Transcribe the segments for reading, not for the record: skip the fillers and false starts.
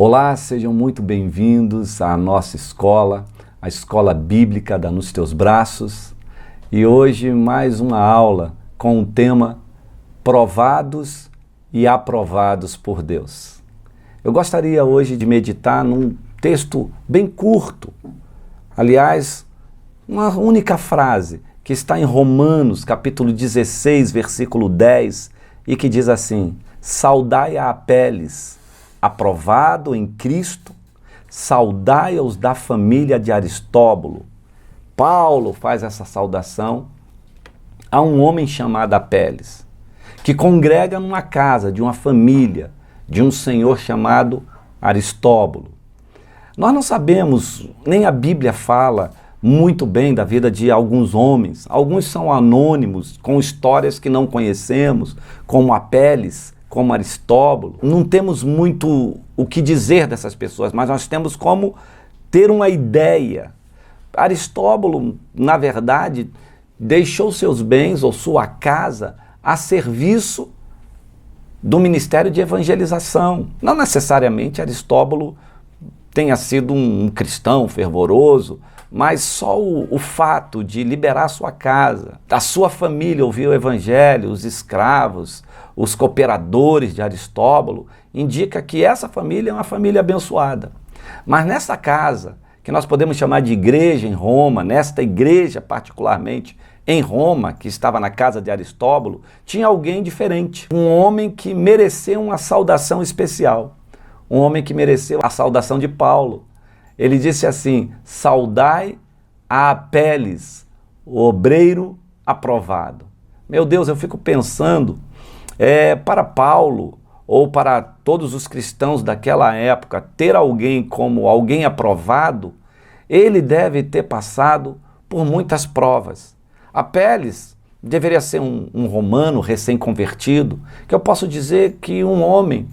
Olá, sejam muito bem-vindos à nossa escola, a Escola Bíblica da Nos Teus Braços. E hoje mais uma aula com o tema Provados e Aprovados por Deus. Eu gostaria hoje de meditar num texto bem curto, aliás, uma única frase que está em Romanos, capítulo 16, versículo 10, e que diz assim: saudai a Apeles, aprovado em Cristo, saudai-os da família de Aristóbulo. Paulo faz essa saudação a um homem chamado Apeles, que congrega numa casa de uma família, de um senhor chamado Aristóbulo. Nós não sabemos, nem a Bíblia fala muito bem da vida de alguns homens. Alguns são anônimos, com histórias que não conhecemos, como Apeles, como Aristóbulo. Não temos muito o que dizer dessas pessoas, mas nós temos como ter uma ideia. Aristóbulo, na verdade, deixou seus bens ou sua casa a serviço do ministério de evangelização. Não necessariamente Aristóbulo tenha sido um cristão fervoroso, mas só o fato de liberar sua casa, a sua família ouvir o evangelho, os escravos, os cooperadores de Aristóbulo, indica que essa família é uma família abençoada. Mas nessa casa, que nós podemos chamar de igreja em Roma, nesta igreja particularmente em Roma, que estava na casa de Aristóbulo, tinha alguém diferente, um homem que mereceu uma saudação especial, um homem que mereceu a saudação de Paulo. Ele disse assim: saudai a Apeles, o obreiro aprovado. Meu Deus, eu fico pensando, para Paulo, ou para todos os cristãos daquela época, ter alguém como alguém aprovado, ele deve ter passado por muitas provas. Apeles deveria ser um romano recém-convertido, que eu posso dizer que um homem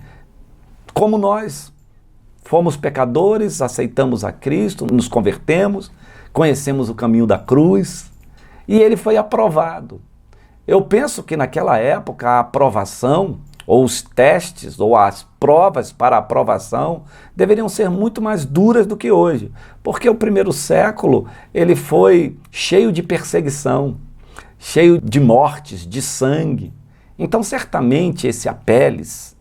como nós. Fomos pecadores, aceitamos a Cristo, nos convertemos, conhecemos o caminho da cruz e ele foi aprovado. Eu penso que naquela época a aprovação, ou os testes, ou as provas para a aprovação deveriam ser muito mais duras do que hoje, porque o primeiro século ele foi cheio de perseguição, cheio de mortes, de sangue. Então certamente esse Apeles,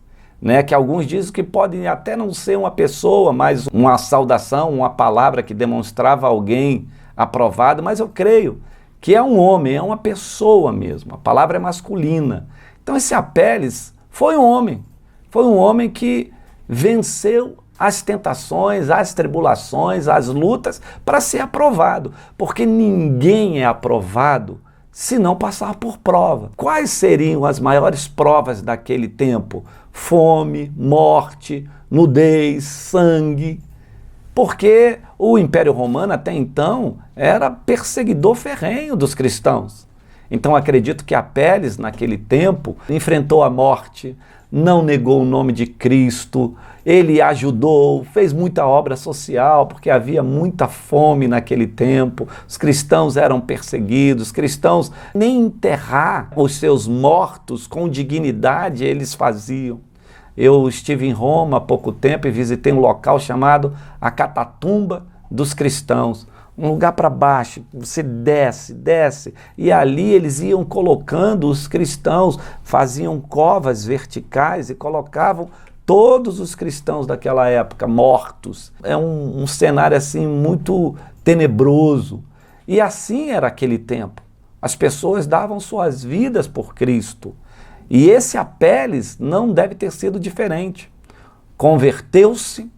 que alguns dizem que pode até não ser uma pessoa, mas uma saudação, uma palavra que demonstrava alguém aprovado, mas eu creio que é um homem, é uma pessoa mesmo, a palavra é masculina. Então esse Apeles foi um homem que venceu as tentações, as tribulações, as lutas para ser aprovado, porque ninguém é aprovado se não passar por prova. Quais seriam as maiores provas daquele tempo? Fome, morte, nudez, sangue. Porque o Império Romano até então era perseguidor ferrenho dos cristãos. Então acredito que Apeles naquele tempo enfrentou a morte, não negou o nome de Cristo, ele ajudou, fez muita obra social, porque havia muita fome naquele tempo, os cristãos eram perseguidos, os cristãos nem enterrar os seus mortos com dignidade eles faziam. Eu estive em Roma há pouco tempo e visitei um local chamado a Catatumba dos Cristãos, um lugar para baixo, você desce, e ali eles iam colocando os cristãos, faziam covas verticais e colocavam todos os cristãos daquela época mortos. É um cenário assim muito tenebroso. E assim era aquele tempo. As pessoas davam suas vidas por Cristo. E esse Apeles não deve ter sido diferente. Converteu-se,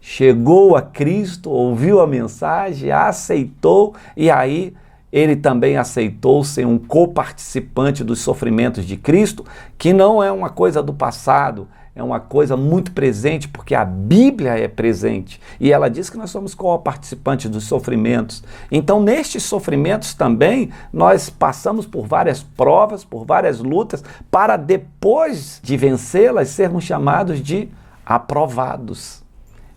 chegou a Cristo, ouviu a mensagem, a aceitou, e aí ele também aceitou ser um coparticipante dos sofrimentos de Cristo, que não é uma coisa do passado, é uma coisa muito presente, porque a Bíblia é presente, e ela diz que nós somos coparticipantes dos sofrimentos. Então, nestes sofrimentos também, nós passamos por várias provas, por várias lutas, para depois de vencê-las, sermos chamados de aprovados.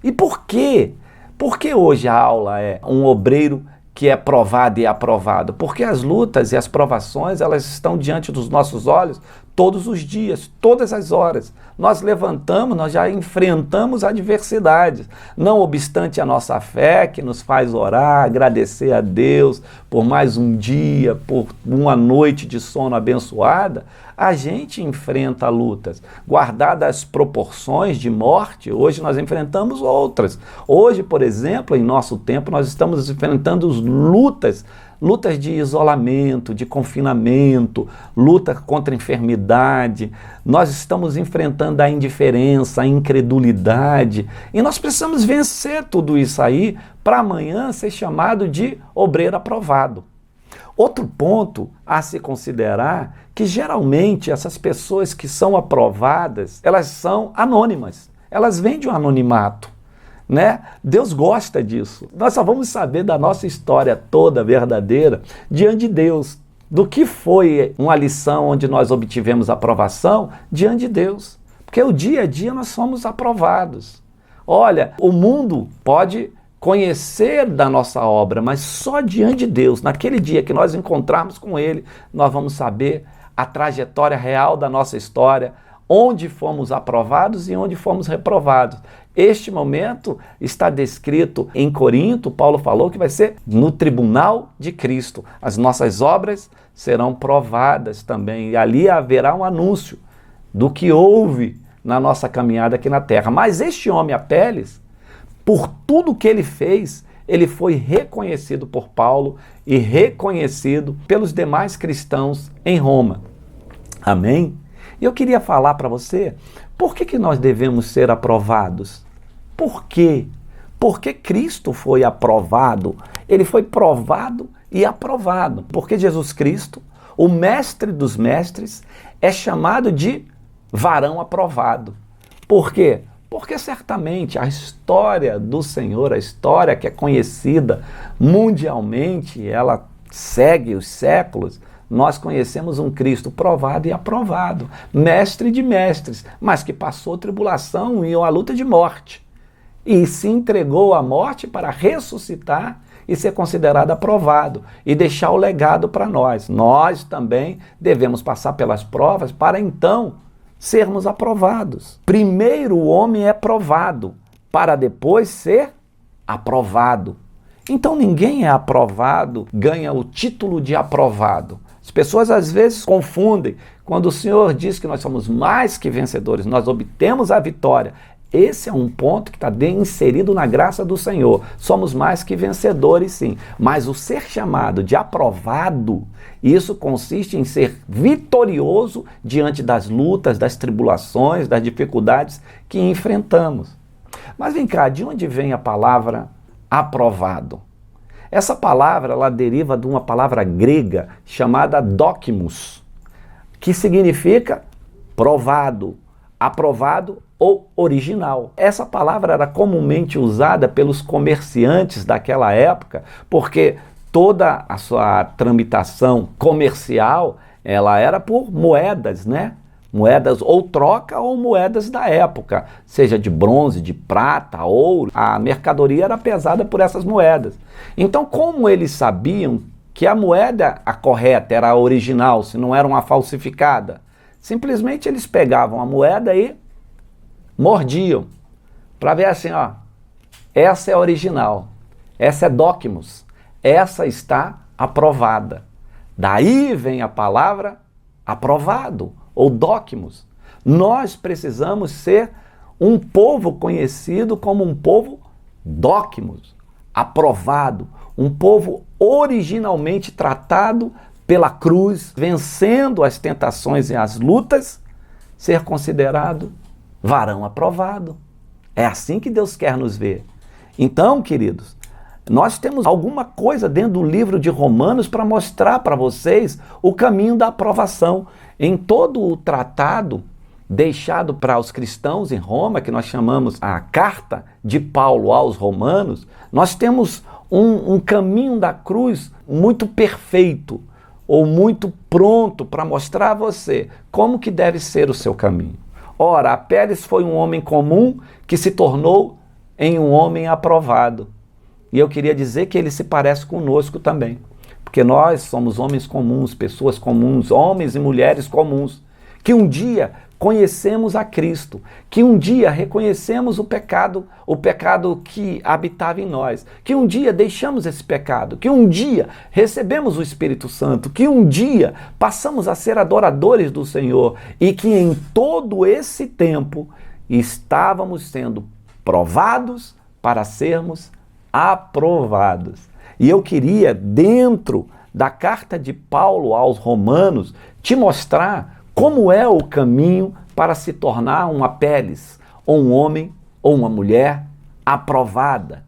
E por quê? Porque hoje a aula é um obreiro que é provado e aprovado? Porque as lutas e as provações, elas estão diante dos nossos olhos todos os dias, todas as horas. Nós levantamos, nós já enfrentamos adversidades. Não obstante a nossa fé, que nos faz orar, agradecer a Deus por mais um dia, por uma noite de sono abençoada, a gente enfrenta lutas. Guardadas as proporções de morte, hoje nós enfrentamos outras. Hoje, por exemplo, em nosso tempo, nós estamos enfrentando lutas de isolamento, de confinamento, luta contra a enfermidade. Nós estamos enfrentando a indiferença, a incredulidade. E nós precisamos vencer tudo isso aí para amanhã ser chamado de obreiro aprovado. Outro ponto a se considerar que geralmente essas pessoas que são aprovadas, elas são anônimas. Elas vêm de um anonimato. Né? Deus gosta disso. Nós só vamos saber da nossa história toda verdadeira diante de Deus, do que foi uma lição onde nós obtivemos aprovação diante de Deus. Porque o dia a dia nós somos aprovados. Olha, o mundo pode conhecer da nossa obra, mas só diante de Deus, naquele dia que nós encontrarmos com Ele, nós vamos saber a trajetória real da nossa história, onde fomos aprovados e onde fomos reprovados. Este momento está descrito em Corinto. Paulo falou que vai ser no tribunal de Cristo. As nossas obras serão provadas também. E ali haverá um anúncio do que houve na nossa caminhada aqui na terra. Mas este homem Apeles, por tudo que ele fez, ele foi reconhecido por Paulo e reconhecido pelos demais cristãos em Roma. Amém? E eu queria falar para você, por que nós devemos ser aprovados? Por quê? Porque Cristo foi aprovado, ele foi provado e aprovado. Porque Jesus Cristo, o mestre dos mestres, é chamado de varão aprovado. Por quê? Porque certamente a história do Senhor, a história que é conhecida mundialmente, ela segue os séculos. Nós conhecemos um Cristo provado e aprovado, mestre de mestres, mas que passou tribulação e uma luta de morte. E se entregou à morte para ressuscitar e ser considerado aprovado e deixar o legado para nós. Nós também devemos passar pelas provas para então sermos aprovados. Primeiro o homem é provado, para depois ser aprovado. Então ninguém é aprovado, ganha o título de aprovado. As pessoas às vezes confundem. Quando o Senhor diz que nós somos mais que vencedores, nós obtemos a vitória. Esse é um ponto que está inserido na graça do Senhor. Somos mais que vencedores, sim. Mas o ser chamado de aprovado, isso consiste em ser vitorioso diante das lutas, das tribulações, das dificuldades que enfrentamos. Mas vem cá, de onde vem a palavra aprovado? Essa palavra, ela deriva de uma palavra grega chamada dokimos, que significa provado, aprovado ou original. Essa palavra era comumente usada pelos comerciantes daquela época, porque toda a sua tramitação comercial, ela era por moedas, né? Moedas ou troca ou moedas da época, seja de bronze, de prata, ouro. A mercadoria era pesada por essas moedas. Então, como eles sabiam que a moeda, a correta, era a original, se não era uma falsificada, simplesmente eles pegavam a moeda e mordiam, para ver assim, ó, essa é a original, essa é dokimos, essa está aprovada. Daí vem a palavra aprovado, ou dokimos. Nós precisamos ser um povo conhecido como um povo dokimos, aprovado, um povo originalmente tratado pela cruz, vencendo as tentações e as lutas, ser considerado varão aprovado. É assim que Deus quer nos ver. Então, queridos, nós temos alguma coisa dentro do livro de Romanos para mostrar para vocês o caminho da aprovação. Em todo o tratado deixado para os cristãos em Roma, que nós chamamos a carta de Paulo aos Romanos, nós temos um caminho da cruz muito perfeito, ou muito pronto para mostrar a você como que deve ser o seu caminho. Ora, Apeles foi um homem comum que se tornou em um homem aprovado. E eu queria dizer que ele se parece conosco também. Porque nós somos homens comuns, pessoas comuns, homens e mulheres comuns, que um dia conhecemos a Cristo, que um dia reconhecemos o pecado que habitava em nós, que um dia deixamos esse pecado, que um dia recebemos o Espírito Santo, que um dia passamos a ser adoradores do Senhor e que em todo esse tempo estávamos sendo provados para sermos aprovados. E eu queria, dentro da carta de Paulo aos Romanos, te mostrar como é o caminho para se tornar uma peles, ou um homem, ou uma mulher aprovada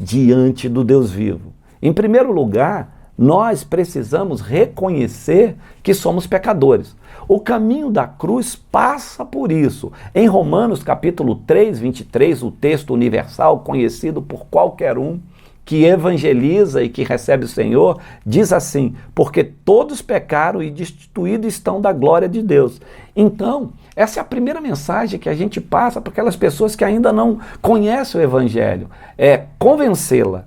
diante do Deus vivo. Em primeiro lugar, nós precisamos reconhecer que somos pecadores. O caminho da cruz passa por isso. Em Romanos capítulo 3, 23, o texto universal conhecido por qualquer um que evangeliza e que recebe o Senhor, diz assim: porque todos pecaram e destituídos estão da glória de Deus. Então, essa é a primeira mensagem que a gente passa para aquelas pessoas que ainda não conhecem o Evangelho. É convencê-la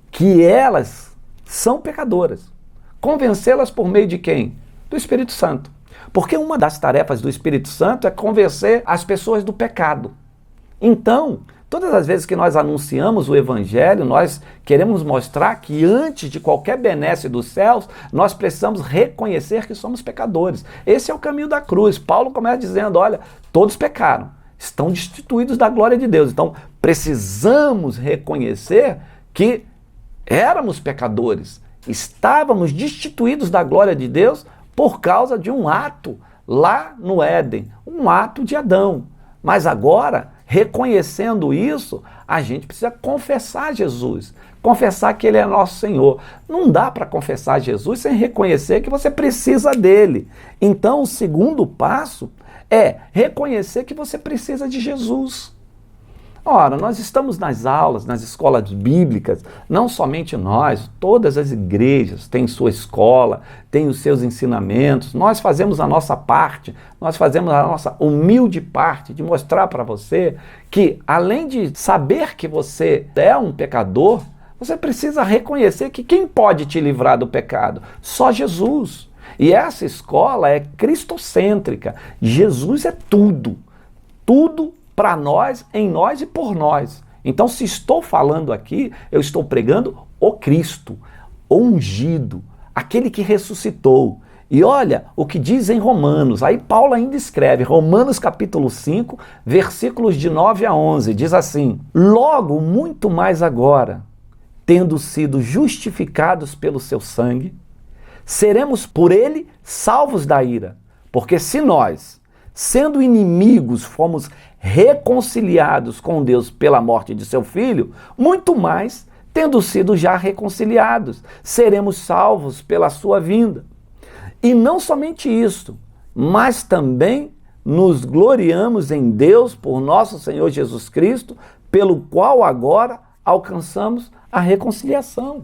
que elas são pecadoras. Convencê-las por meio de quem? Do Espírito Santo. Porque uma das tarefas do Espírito Santo é convencer as pessoas do pecado. Então, todas as vezes que nós anunciamos o Evangelho, nós queremos mostrar que antes de qualquer benesse dos céus, nós precisamos reconhecer que somos pecadores. Esse é o caminho da cruz. Paulo começa dizendo, olha, todos pecaram, estão destituídos da glória de Deus. Então, precisamos reconhecer que éramos pecadores, estávamos destituídos da glória de Deus por causa de um ato lá no Éden, um ato de Adão. Mas agora, reconhecendo isso, a gente precisa confessar Jesus, confessar que Ele é nosso Senhor. Não dá para confessar Jesus sem reconhecer que você precisa dele. Então, o segundo passo é reconhecer que você precisa de Jesus. Ora, nós estamos nas aulas, nas escolas bíblicas, não somente nós, todas as igrejas têm sua escola, têm os seus ensinamentos, nós fazemos a nossa parte, nós fazemos a nossa humilde parte de mostrar para você que, além de saber que você é um pecador, você precisa reconhecer que quem pode te livrar do pecado? Só Jesus. E essa escola é cristocêntrica. Jesus é tudo, tudo para nós, em nós e por nós. Então, se estou falando aqui, eu estou pregando o Cristo, o ungido, aquele que ressuscitou. E olha o que diz em Romanos, aí Paulo ainda escreve, Romanos capítulo 5, versículos de 9 a 11, diz assim: logo, muito mais agora, tendo sido justificados pelo seu sangue, seremos por ele salvos da ira. Porque se nós, sendo inimigos, fomos reconciliados com Deus pela morte de seu Filho, muito mais, tendo sido já reconciliados, seremos salvos pela sua vinda. E não somente isso, mas também nos gloriamos em Deus por nosso Senhor Jesus Cristo, pelo qual agora alcançamos a reconciliação.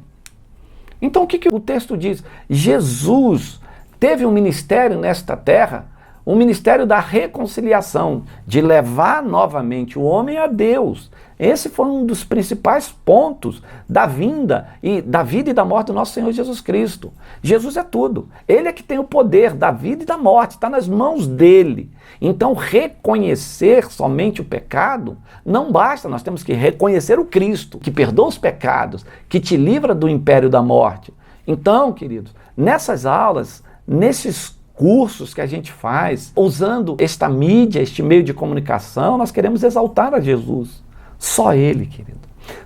Então o que o texto diz? Jesus teve um ministério nesta terra, o ministério da reconciliação, de levar novamente o homem a Deus. Esse foi um dos principais pontos da vinda e da vida e da morte do nosso Senhor Jesus Cristo. Jesus é tudo. Ele é que tem o poder da vida e da morte, está nas mãos dele. Então, reconhecer somente o pecado não basta, nós temos que reconhecer o Cristo, que perdoa os pecados, que te livra do império da morte. Então, queridos, nessas aulas, nesses cursos que a gente faz, usando esta mídia, este meio de comunicação, nós queremos exaltar a Jesus. Só Ele, querido.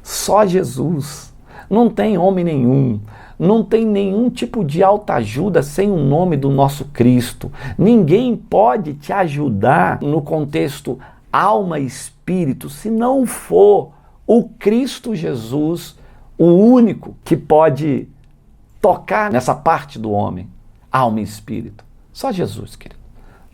Só Jesus. Não tem homem nenhum. Não tem nenhum tipo de autoajuda sem o nome do nosso Cristo. Ninguém pode te ajudar no contexto alma e espírito se não for o Cristo Jesus, o único que pode tocar nessa parte do homem, alma e espírito. Só Jesus, querido.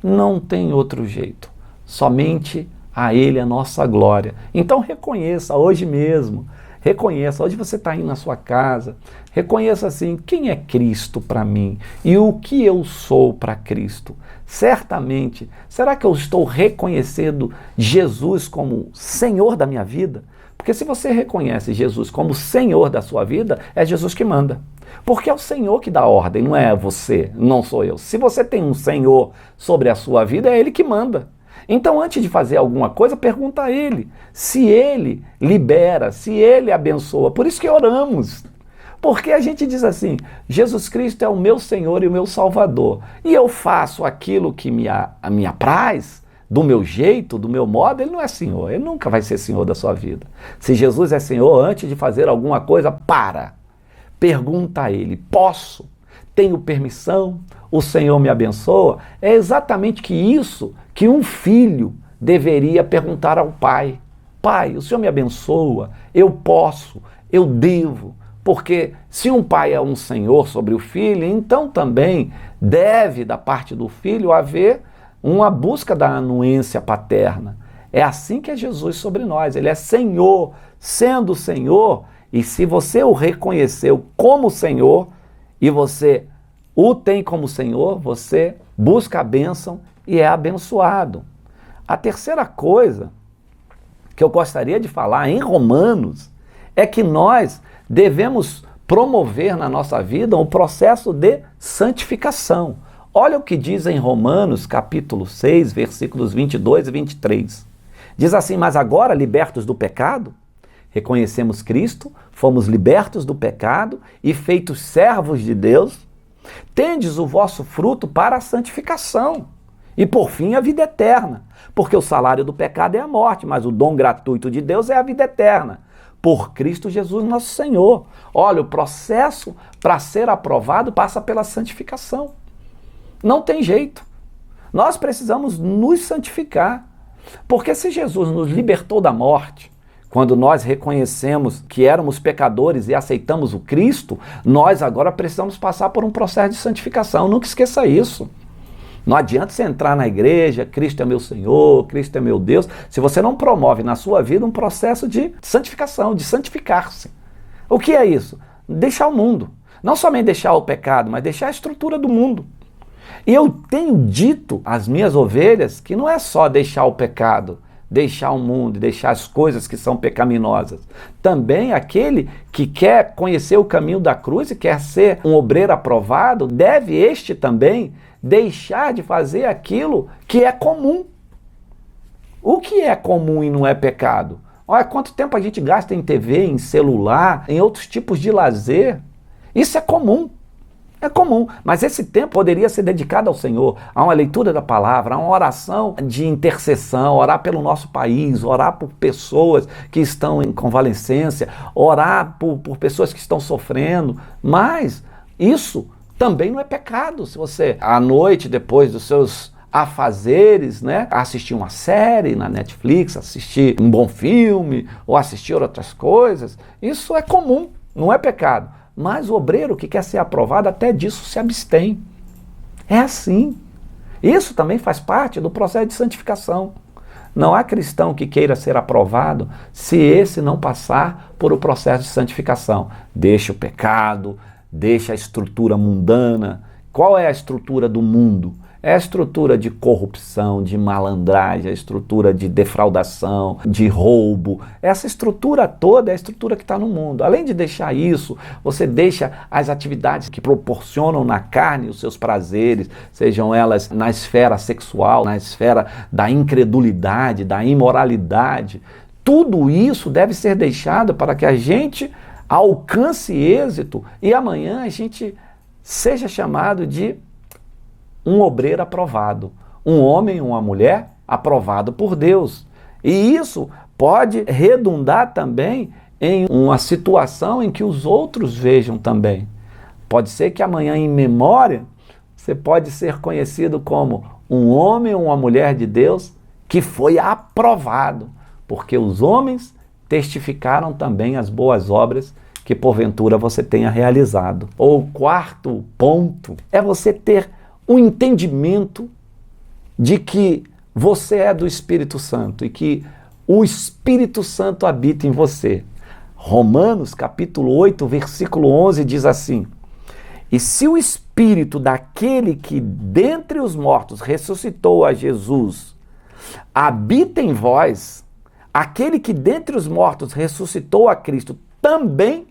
Não tem outro jeito. Somente a Ele a nossa glória. Então reconheça hoje mesmo. Reconheça, hoje você está aí na sua casa. Reconheça assim, quem é Cristo para mim? E o que eu sou para Cristo? Certamente, será que eu estou reconhecendo Jesus como Senhor da minha vida? Porque se você reconhece Jesus como Senhor da sua vida, é Jesus que manda. Porque é o Senhor que dá ordem, não é você, não sou eu. Se você tem um Senhor sobre a sua vida, é Ele que manda. Então, antes de fazer alguma coisa, pergunta a Ele. Se Ele libera, se Ele abençoa. Por isso que oramos. Porque a gente diz assim, Jesus Cristo é o meu Senhor e o meu Salvador. E eu faço aquilo que me apraz, do meu jeito, do meu modo, Ele não é Senhor. Ele nunca vai ser Senhor da sua vida. Se Jesus é Senhor, antes de fazer alguma coisa, pergunta a Ele, posso? Tenho permissão? O Senhor me abençoa? É exatamente isso que um filho deveria perguntar ao pai. Pai, o Senhor me abençoa? Eu posso? Eu devo? Porque se um pai é um senhor sobre o filho, então também deve, da parte do filho, haver uma busca da anuência paterna. É assim que é Jesus sobre nós. Ele é Senhor, sendo Senhor, e se você o reconheceu como Senhor, e você o tem como Senhor, você busca a bênção e é abençoado. A terceira coisa que eu gostaria de falar em Romanos é que nós devemos promover na nossa vida um processo de santificação. Olha o que diz em Romanos, capítulo 6, versículos 22 e 23. Diz assim, mas agora, libertos do pecado, reconhecemos Cristo, fomos libertos do pecado e feitos servos de Deus, tendes o vosso fruto para a santificação e, por fim, a vida eterna. Porque o salário do pecado é a morte, mas o dom gratuito de Deus é a vida eterna. Por Cristo Jesus nosso Senhor. Olha, o processo para ser aprovado passa pela santificação. Não tem jeito. Nós precisamos nos santificar. Porque se Jesus nos libertou da morte, quando nós reconhecemos que éramos pecadores e aceitamos o Cristo, nós agora precisamos passar por um processo de santificação. Nunca esqueça isso. Não adianta você entrar na igreja, Cristo é meu Senhor, Cristo é meu Deus, se você não promove na sua vida um processo de santificação, de santificar-se. O que é isso? Deixar o mundo. Não somente deixar o pecado, mas deixar a estrutura do mundo. E eu tenho dito às minhas ovelhas que não é só deixar o pecado, deixar o mundo, deixar as coisas que são pecaminosas. Também aquele que quer conhecer o caminho da cruz e quer ser um obreiro aprovado, deve este também deixar de fazer aquilo que é comum. O que é comum e não é pecado? Olha quanto tempo a gente gasta em TV, em celular, em outros tipos de lazer. Isso é comum. É comum, mas esse tempo poderia ser dedicado ao Senhor, a uma leitura da palavra, a uma oração de intercessão, orar pelo nosso país, orar por pessoas que estão em convalescência, orar por pessoas que estão sofrendo, mas isso também não é pecado. Se você, à noite, depois dos seus afazeres, né, assistir uma série na Netflix, assistir um bom filme, ou assistir outras coisas, isso é comum, não é pecado. Mas o obreiro que quer ser aprovado, até disso se abstém. É assim. Isso também faz parte do processo de santificação. Não há cristão que queira ser aprovado se esse não passar por o processo de santificação. Deixa o pecado, deixa a estrutura mundana. Qual é a estrutura do mundo? É a estrutura de corrupção, de malandragem, a estrutura de defraudação, de roubo. Essa estrutura toda é a estrutura que está no mundo. Além de deixar isso, você deixa as atividades que proporcionam na carne os seus prazeres, sejam elas na esfera sexual, na esfera da incredulidade, da imoralidade. Tudo isso deve ser deixado para que a gente alcance êxito e amanhã a gente seja chamado de um obreiro aprovado, um homem, uma mulher aprovado por Deus. E isso pode redundar também em uma situação em que os outros vejam também. Pode ser que amanhã, em memória, você pode ser conhecido como um homem ou uma mulher de Deus que foi aprovado, porque os homens testificaram também as boas obras que porventura você tenha realizado. O quarto ponto é você ter um entendimento de que você é do Espírito Santo e que o Espírito Santo habita em você. Romanos capítulo 8, versículo 11 diz assim: e se o Espírito daquele que dentre os mortos ressuscitou a Jesus habita em vós, aquele que dentre os mortos ressuscitou a Cristo também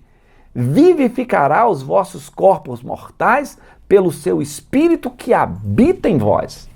vivificará os vossos corpos mortais pelo seu Espírito que habita em vós.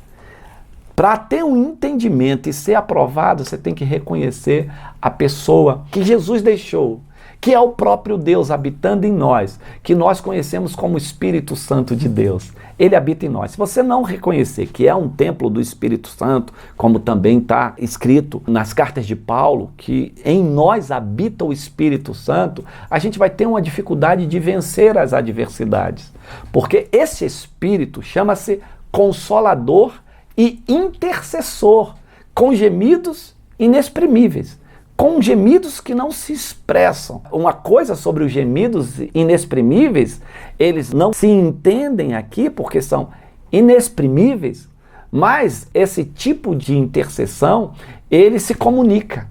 Para ter um entendimento e ser aprovado, você tem que reconhecer a pessoa que Jesus deixou, que é o próprio Deus habitando em nós, que nós conhecemos como Espírito Santo de Deus. Ele habita em nós. Se você não reconhecer que é um templo do Espírito Santo, como também está escrito nas cartas de Paulo, que em nós habita o Espírito Santo, a gente vai ter uma dificuldade de vencer as adversidades. Porque esse Espírito chama-se Consolador e Intercessor, com gemidos inexprimíveis. Com gemidos que não se expressam. Uma coisa sobre os gemidos inexprimíveis, eles não se entendem aqui porque são inexprimíveis, mas esse tipo de intercessão, ele se comunica.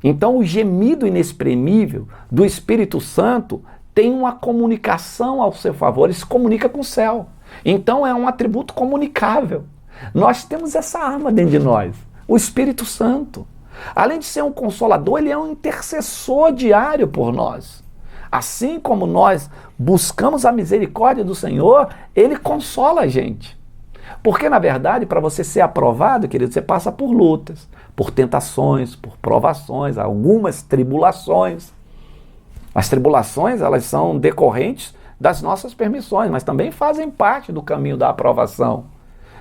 Então o gemido inexprimível do Espírito Santo tem uma comunicação ao seu favor, ele se comunica com o céu. Então é um atributo comunicável. Nós temos essa arma dentro de nós, o Espírito Santo. Além de ser um consolador, ele é um intercessor diário por nós. Assim como nós buscamos a misericórdia do Senhor, ele consola a gente. Porque, na verdade, para você ser aprovado, querido, você passa por lutas, por tentações, por provações, algumas tribulações. As tribulações, elas são decorrentes das nossas permissões, mas também fazem parte do caminho da aprovação.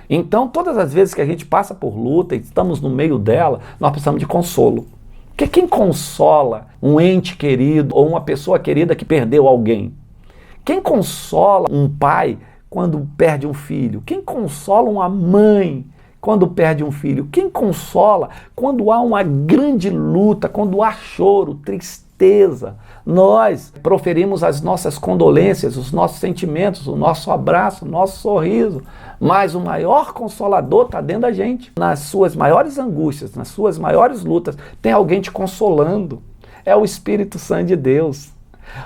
Então, todas as vezes que a gente passa por luta e estamos no meio dela, nós precisamos de consolo. Porque quem consola um ente querido ou uma pessoa querida que perdeu alguém? Quem consola um pai quando perde um filho? Quem consola uma mãe quando perde um filho? Quem consola quando há uma grande luta, quando há choro, tristeza? Nós proferimos as nossas condolências, os nossos sentimentos, o nosso abraço, o nosso sorriso, mas o maior consolador está dentro da gente. Nas suas maiores angústias, nas suas maiores lutas, tem alguém te consolando. É o Espírito Santo de Deus.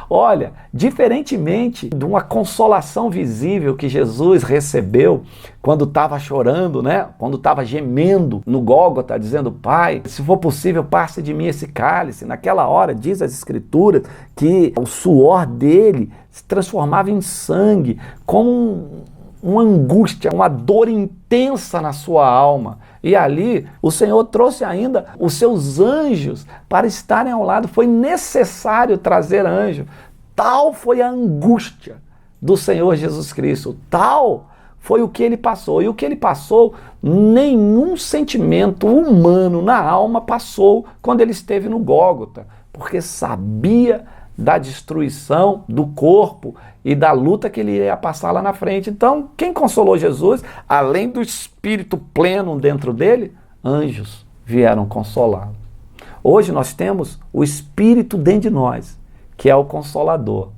Olha, diferentemente de uma consolação visível que Jesus recebeu quando estava chorando, né? Quando estava gemendo no Gólgota, dizendo: Pai, se for possível, passe de mim esse cálice. Naquela hora, diz as Escrituras, que o suor dele se transformava em sangue, como uma angústia, uma dor intensa na sua alma. E ali o Senhor trouxe ainda os seus anjos para estarem ao lado. Foi necessário trazer anjo. Tal foi a angústia do Senhor Jesus Cristo. Tal foi o que ele passou. E o que ele passou, nenhum sentimento humano na alma passou quando ele esteve no Gólgota. Porque sabia da destruição do corpo e da luta que ele ia passar lá na frente. Então, quem consolou Jesus, além do Espírito pleno dentro dele, anjos vieram consolá-lo. Hoje nós temos o Espírito dentro de nós, que é o Consolador.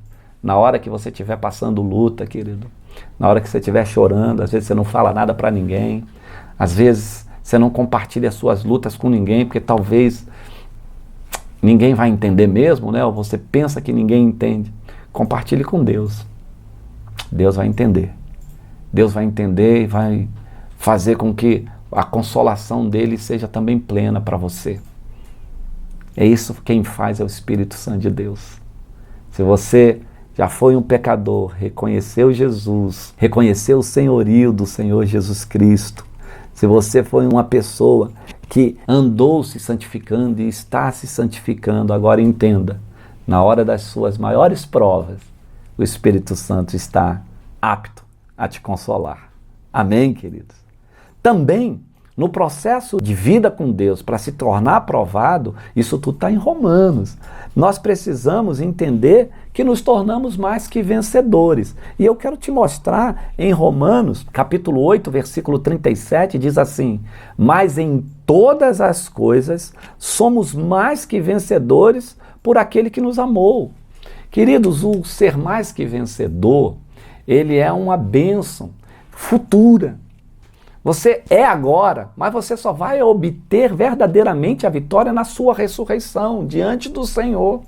Na hora que você estiver passando luta, querido, na hora que você estiver chorando, às vezes você não fala nada para ninguém, às vezes você não compartilha as suas lutas com ninguém, porque talvez ninguém vai entender mesmo, né? Ou você pensa que ninguém entende. Compartilhe com Deus. Deus vai entender. Deus vai entender e vai fazer com que a consolação dele seja também plena para você. É isso quem faz é o Espírito Santo de Deus. Se você já foi um pecador, reconheceu Jesus, reconheceu o senhorio do Senhor Jesus Cristo, se você foi uma pessoa que andou se santificando e está se santificando, agora entenda, na hora das suas maiores provas, o Espírito Santo está apto a te consolar. Amém, queridos? Também, no processo de vida com Deus, para se tornar aprovado, isso tudo está em Romanos. Nós precisamos entender que nos tornamos mais que vencedores. E eu quero te mostrar em Romanos, capítulo 8, versículo 37, diz assim: mas em todas as coisas somos mais que vencedores por aquele que nos amou. Queridos, o ser mais que vencedor, ele é uma bênção futura. Você é agora, mas você só vai obter verdadeiramente a vitória na sua ressurreição, diante do Senhor.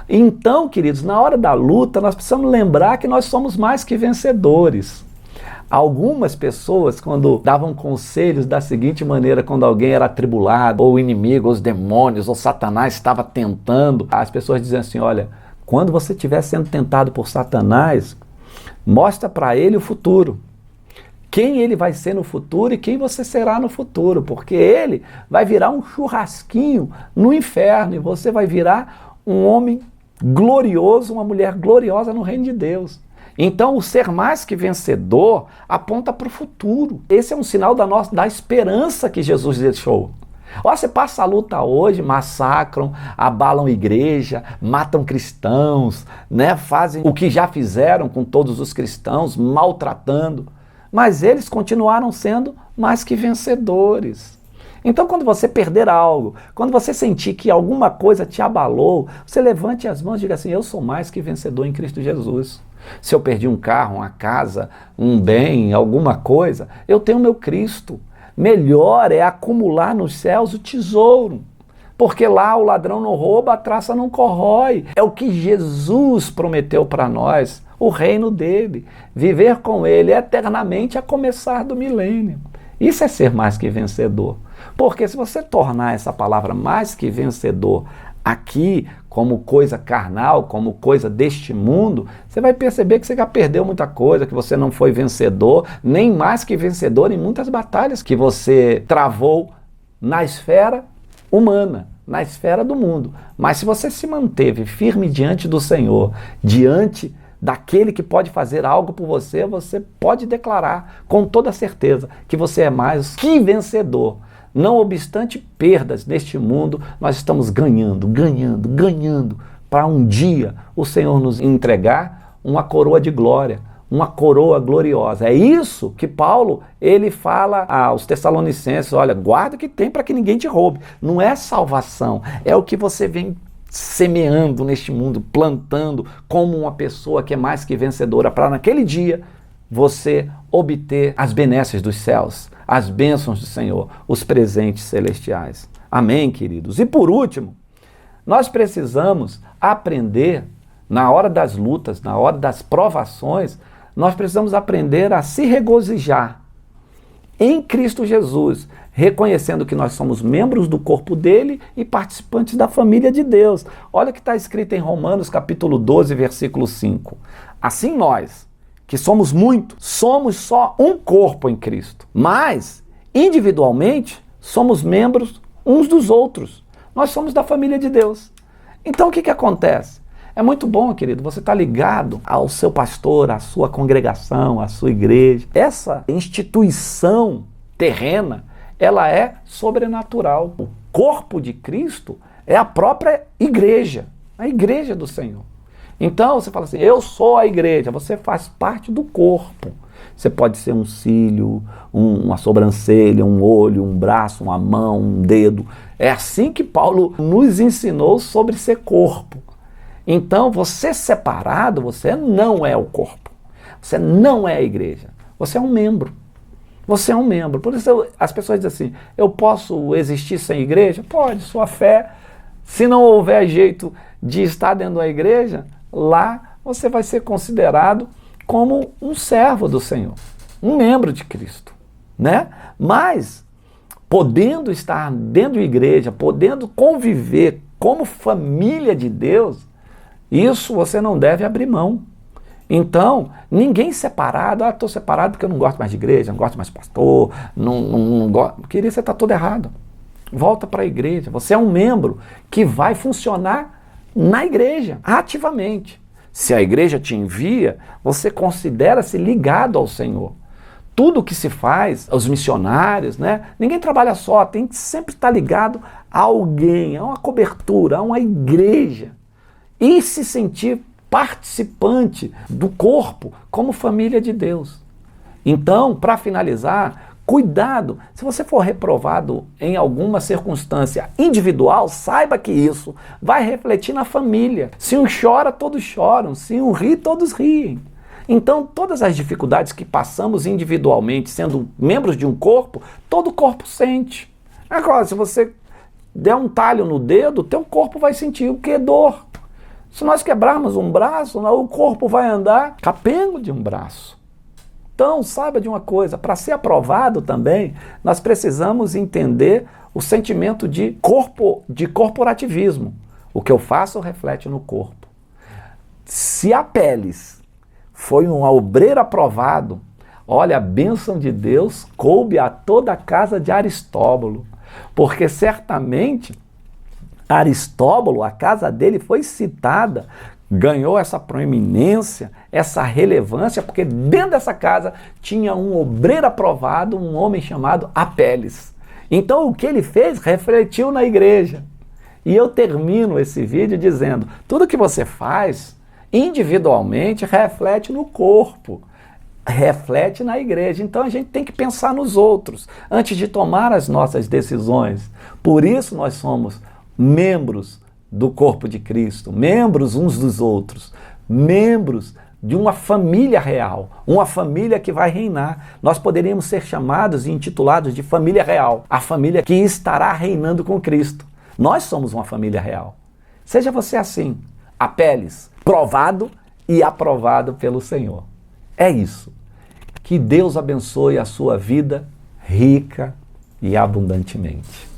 Então, queridos, na hora da luta, nós precisamos lembrar que nós somos mais que vencedores. Algumas pessoas, quando davam conselhos da seguinte maneira, quando alguém era atribulado, ou o inimigo, ou os demônios, ou Satanás estava tentando, as pessoas diziam assim, olha, quando você estiver sendo tentado por Satanás, mostra para ele o futuro. Quem ele vai ser no futuro e quem você será no futuro, porque ele vai virar um churrasquinho no inferno e você vai virar um homem glorioso, uma mulher gloriosa no reino de Deus. Então, o ser mais que vencedor aponta para o futuro. Esse é um sinal da esperança que Jesus deixou. Ó, você passa a luta hoje, massacram, abalam igreja, matam cristãos, né? Fazem o que já fizeram com todos os cristãos, maltratando. Mas eles continuaram sendo mais que vencedores. Então, quando você perder algo, quando você sentir que alguma coisa te abalou, você levante as mãos e diga assim, eu sou mais que vencedor em Cristo Jesus. Se eu perdi um carro, uma casa, um bem, alguma coisa, eu tenho meu Cristo. Melhor é acumular nos céus o tesouro, porque lá o ladrão não rouba, a traça não corrói. É o que Jesus prometeu para nós, o reino dele, viver com ele eternamente a começar do milênio. Isso é ser mais que vencedor, porque se você tornar essa palavra mais que vencedor aqui como coisa carnal, como coisa deste mundo, você vai perceber que você já perdeu muita coisa, que você não foi vencedor, nem mais que vencedor em muitas batalhas que você travou na esfera humana, na esfera do mundo. Mas se você se manteve firme diante do Senhor, diante daquele que pode fazer algo por você, você pode declarar com toda certeza que você é mais que vencedor. Não obstante perdas neste mundo, nós estamos ganhando, para um dia o Senhor nos entregar uma coroa de glória, uma coroa gloriosa. É isso que Paulo, ele fala aos Tessalonicenses, olha, guarda o que tem para que ninguém te roube. Não é salvação, é o que você vem semeando neste mundo, plantando como uma pessoa que é mais que vencedora, para naquele dia você obter as benesses dos céus, as bênçãos do Senhor, os presentes celestiais. Amém, queridos? E por último, nós precisamos aprender, na hora das lutas, na hora das provações, nós precisamos aprender a se regozijar em Cristo Jesus, reconhecendo que nós somos membros do corpo dele e participantes da família de Deus. Olha o que está escrito em Romanos capítulo 12, versículo 5. Assim nós, que somos muitos, somos só um corpo em Cristo, mas individualmente somos membros uns dos outros. Nós somos da família de Deus. Então o que acontece? É muito bom, querido, você está ligado ao seu pastor, à sua congregação, à sua igreja. Essa instituição terrena, ela é sobrenatural. O corpo de Cristo é a própria igreja, a igreja do Senhor. Então você fala assim, eu sou a igreja, você faz parte do corpo. Você pode ser um cílio, uma sobrancelha, um olho, um braço, uma mão, um dedo. É assim que Paulo nos ensinou sobre ser corpo. Então você separado, você não é o corpo. Você não é a igreja. Você é um membro. Você é um membro. Por isso as pessoas dizem assim, eu posso existir sem igreja? Pode, sua fé. Se não houver jeito de estar dentro da igreja, lá você vai ser considerado como um servo do Senhor, um membro de Cristo, né? Mas, podendo estar dentro da igreja, podendo conviver como família de Deus, isso você não deve abrir mão. Então, ninguém separado, estou separado porque eu não gosto mais de igreja, não gosto mais de pastor, não gosto. Querido, você está todo errado. Volta para a igreja. Você é um membro que vai funcionar na igreja, ativamente. Se a igreja te envia, você considera-se ligado ao Senhor. Tudo que se faz, os missionários, né? Ninguém trabalha só, tem que sempre estar ligado a alguém, a uma cobertura, a uma igreja. E se sentir participante do corpo como família de Deus. Então, para finalizar, cuidado, se você for reprovado em alguma circunstância individual, saiba que isso vai refletir na família. Se um chora, todos choram. Se um ri, todos riem. Então, todas as dificuldades que passamos individualmente, sendo membros de um corpo, todo o corpo sente. Agora, se você der um talho no dedo, teu corpo vai sentir o que? Dor. Se nós quebrarmos um braço, o corpo vai andar capengo de um braço. Então, saiba de uma coisa, para ser aprovado também, nós precisamos entender o sentimento de corporativismo. O que eu faço reflete no corpo. Se Apeles foi um obreiro aprovado, olha, a bênção de Deus coube a toda a casa de Aristóbulo, porque certamente Aristóbulo, a casa dele foi citada, ganhou essa proeminência, essa relevância, porque dentro dessa casa tinha um obreiro aprovado, um homem chamado Apeles. Então o que ele fez refletiu na igreja. E eu termino esse vídeo dizendo, tudo que você faz individualmente reflete no corpo, reflete na igreja. Então a gente tem que pensar nos outros antes de tomar as nossas decisões. Por isso nós somos membros do corpo de Cristo, membros uns dos outros, membros de uma família real, uma família que vai reinar. Nós poderíamos ser chamados e intitulados de família real, a família que estará reinando com Cristo. Nós somos uma família real. Seja você assim, Apeles, provado e aprovado pelo Senhor. É isso. Que Deus abençoe a sua vida rica e abundantemente.